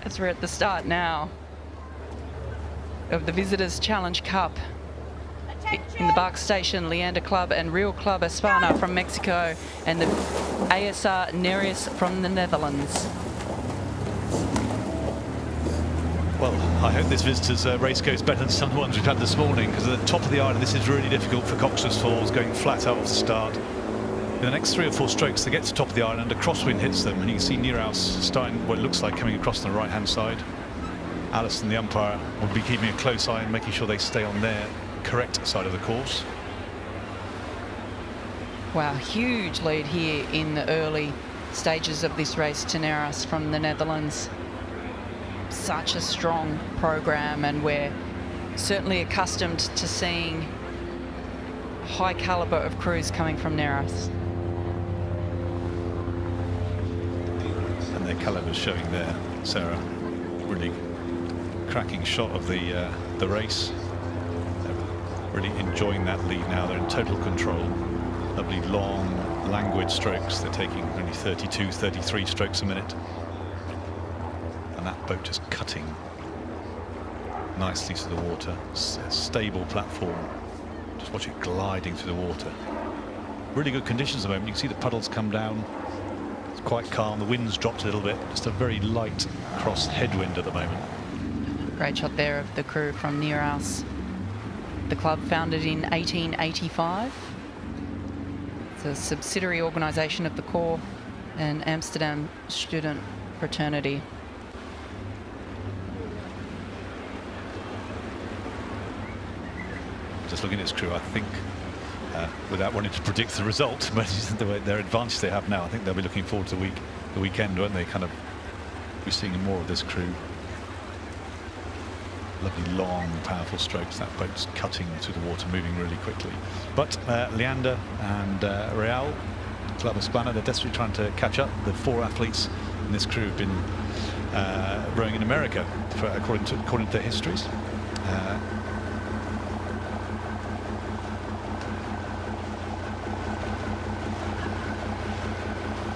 As we're at the start now of the Visitors Challenge Cup in the Bark Station, Leander Club and Real Club Espana from Mexico and the A.S.R. Nereus from the Netherlands. Well, I hope this visitors race goes better than some of the ones we've had this morning, because at the top of the island this is really difficult for Cox's Falls, going flat out off the start. In the next 3 or 4 strokes they get to the top of the island, a crosswind hits them, and you can see Nereus starting what looks like coming across on the right hand side. Alison, the umpire, will be keeping a close eye and making sure they stay on their correct side of the course. Wow, huge lead here in the early stages of this race to Nereus from the Netherlands. Such a strong program, and we're certainly accustomed to seeing high caliber of crews coming from Nereus. And their caliber showing there, Sarah. Really cracking shot of the race. They're really enjoying that lead now. They're in total control. Lovely long, languid strokes. They're taking only 32, 33 strokes a minute. And that boat just cutting nicely through the water. Stable platform. Just watch it gliding through the water. Really good conditions at the moment. You can see the puddles come down. It's quite calm. The wind's dropped a little bit. Just a very light cross headwind at the moment. Great shot there of the crew from Nereus. The club founded in 1885. It's a subsidiary organisation of the Corps and Amsterdam student fraternity. Just looking at his crew, I think, without wanting to predict the result, but their advantage they have now, I think they'll be looking forward to the weekend, won't they? Kind of be seeing more of this crew. Lovely, long, powerful strokes. That boat's cutting through the water, moving really quickly. But Leander and Real, Club Espana, they're desperately trying to catch up. The 4 athletes in this crew have been rowing in America, according to their histories.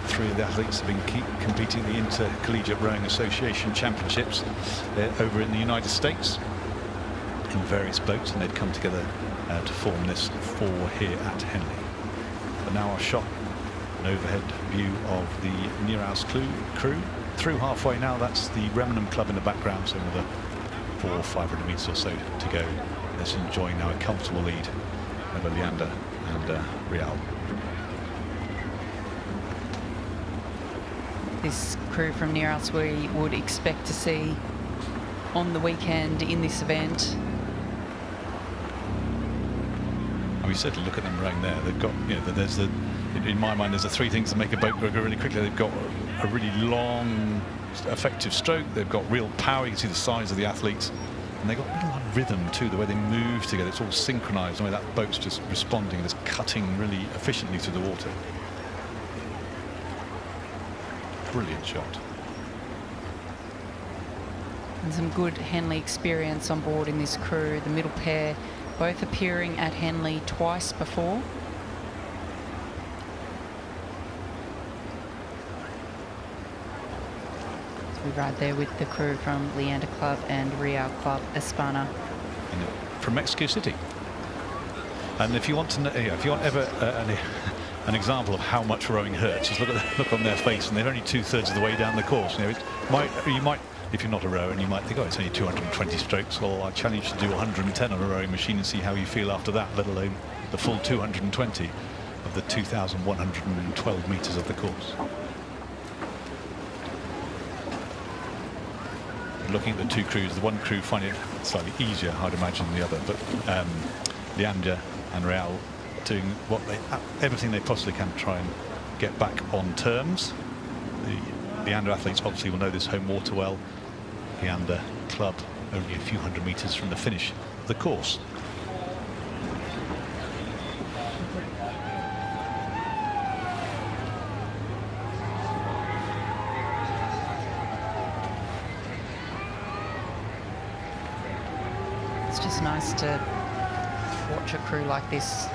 3 of the athletes have been competing in the Intercollegiate Rowing Association Championships over in the United States in various boats, and they'd come together to form this 4 here at Henley. But now our shot, an overhead view of the Nereus crew. Through halfway now, that's the Remnant Club in the background, so another 400 or 500 metres or so to go. They're just enjoying now a comfortable lead over Leander and Real. This crew from Nereus we would expect to see on the weekend in this event. And we certainly look at them rowing there. They've got, you know, in my mind, there's the 3 things that make a boat go really quickly. They've got a really long, effective stroke. They've got real power. You can see the size of the athletes. And they've got a little rhythm too, the way they move together. It's all synchronized, the way that boat's just responding, just cutting really efficiently through the water. Brilliant shot. And some good Henley experience on board in this crew. The middle pair both appearing at Henley twice before. So we ride there with the crew from Leander Club and Real Club Espana. From Mexico City. And if you want to know, if you want ever an example of how much rowing hurts, just look at the look on their face, and they're only 2/3 of the way down the course. You know, you might, if you're not a rower, and you might think, oh, it's only 220 strokes. Well, I challenge you to do 110 on a rowing machine and see how you feel after that, let alone the full 220 of the 2,112 metres of the course. Looking at the 2 crews, the one crew find it slightly easier, I'd imagine, than the other, but Leander and Real doing everything they possibly can to try and get back on terms. The Leander athletes obviously will know this home water well. Leander Club only a few hundred metres from the finish of the course. It's just nice to watch a crew like this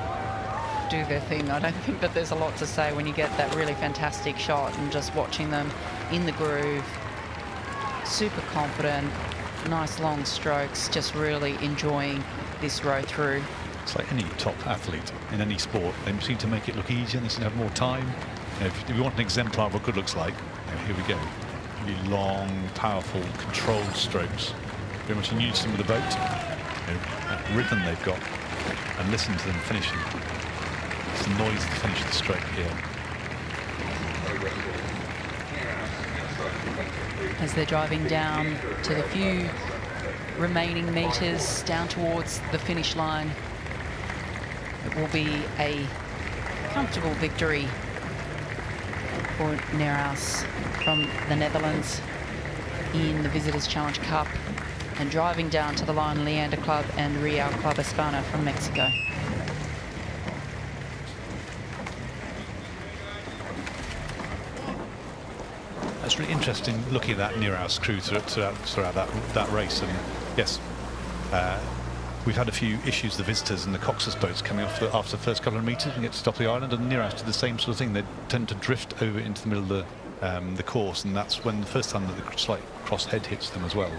do their thing. I don't think that there's a lot to say when you get that really fantastic shot and just watching them in the groove, super confident, nice long strokes, just really enjoying this row through. It's like any top athlete in any sport, they seem to make it look easier, they seem to have more time. You know, if you want an exemplar of what good looks like, you know, here we go. Really long, powerful, controlled strokes, very much in unison with the boat. You know, that rhythm they've got, and listen to them finishing. It's the noise to finish the stroke here. As they're driving down to the few remaining meters down towards the finish line, it will be a comfortable victory for Nereus from the Netherlands in the Visitors Challenge Cup, and driving down to the line, Leander Club and Real Club Espana from Mexico. It's really interesting looking at that Nereus crew throughout that race. And yes, we've had a few issues, the visitors and the Cox's boats coming off after the first couple of meters and get to stop the island, and Nereus did the same sort of thing. They tend to drift over into the middle of the course, and that's when the first time that the slight cross head hits them as well.